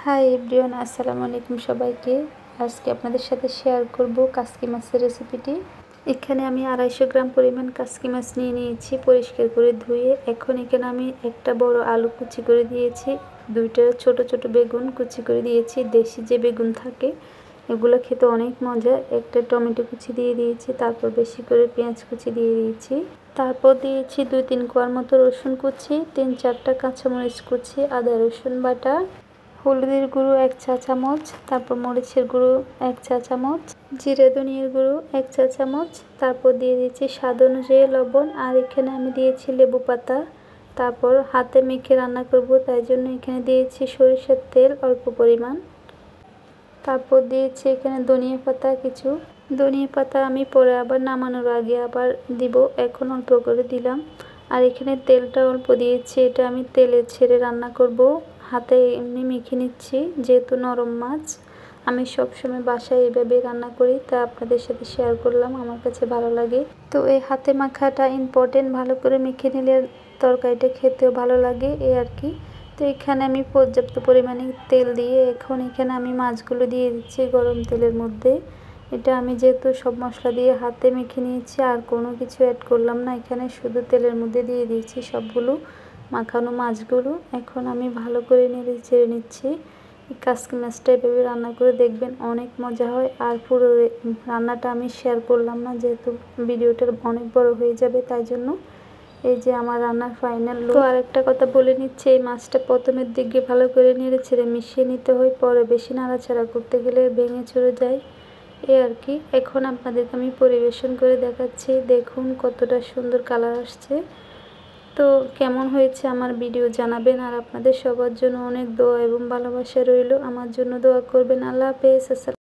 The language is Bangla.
হাই এভরিওয়ান, আসসালামু আলাইকুম সবাইকে। আজকে আপনাদের সাথে শেয়ার করব কাসকি মাছের রেসিপিটি। এখানে আমি 250 গ্রাম পরিমাণ কাসকি মাছ নিয়ে নিয়েছি, পরিষ্কার করে ধুয়ে। এখন এখানে আমি একটা বড় আলু কুচি করে দিয়েছি, দুইটা ছোট ছোট বেগুন কুচি করে দিয়েছি। দেশি যে বেগুন থাকে এগুলো খেতে অনেক মজা। একটা টমেটো কুচি দিয়ে দিয়েছি, তারপর বেশি করে পেঁয়াজ কুচি দিয়ে দিয়েছি। তারপর দিয়েছি 2-3 কোয়ার মতো রসুন কুচি, 3-4টা কাঁচামরিচ কুচি, আদা রসুন বাটা, হলুদের গুঁড়ো 1 চা চামচ, তারপর মরিচের গুঁড়ো 1 চা চামচ, জিরে ধনিয়ার গুঁড়ো 1 চা চামচ, তারপর দিয়ে দিয়েছি স্বাদ অনুযায়ী লবণ। আর এখানে আমি দিয়েছি লেবু পাতা। তারপর হাতে মেখে রান্না করব, তাই জন্য এখানে দিয়েছি সরিষার তেল অল্প পরিমাণ। তারপর দিয়েছি এখানে ধনিয়া পাতা কিছু। ধনিয়া পাতা আমি পরে আবার নামানোর আগে আবার দিব, এখন অল্প করে দিলাম। আর এখানে তেলটা অল্প দিয়েছি, এটা আমি তেলে ছেড়ে রান্না করব। হাতে এমনি মেখে নিচ্ছি, যেহেতু নরম মাছ। আমি সবসময় বাসায় এভাবে রান্না করি, তা আপনাদের সাথে শেয়ার করলাম, আমার কাছে ভালো লাগে। তো এই হাতে মাখাটা ইম্পর্টেন্ট, ভালো করে মেখে নিলে তরকারিটা খেতেও ভালো লাগে, এই আর কি। তো এখানে আমি পর্যাপ্ত পরিমাণে তেল দিয়ে এখন এখানে আমি মাছগুলো দিয়ে দিচ্ছি গরম তেলের মধ্যে। এটা আমি যেহেতু সব মশলা দিয়ে হাতে মেখে নিয়েছি, আর কোনো কিছু অ্যাড করলাম না, এখানে শুধু তেলের মধ্যে দিয়ে দিয়েছি সবগুলো মাখানো মাছগুলো। এখন আমি ভালো করে নেড়ে চেড়ে নিচ্ছি। এই কাসকি মাছটা এভাবে রান্না করে দেখবেন, অনেক মজা হয়। আর পুরো রান্নাটা আমি শেয়ার করলাম না, যেহেতু ভিডিওটা অনেক বড় হয়ে যাবে, তাই জন্য। এই যে আমার রান্নার ফাইনাল লুক। তো আরেকটা কথা বলে নিচ্ছে, এই মাছটা প্রথমের দিকে ভালো করে নেড়ে ছেড়ে মিশিয়ে নিতে হয়, পরে বেশি নাড়াচাড়া করতে গেলে ভেঙে চলে যায়, এই আর কি। এখন আপনাদেরকে আমি পরিবেশন করে দেখাচ্ছি, দেখুন কতটা সুন্দর কালার আসছে। তো কেমন হয়েছে আমার ভিডিও জানাবেন। আর আপনাদের সবার জন্য অনেক দোয়া এবং ভালোবাসা রইল, আমার জন্য দোয়া করবেন। আল্লাহ হাফেজ।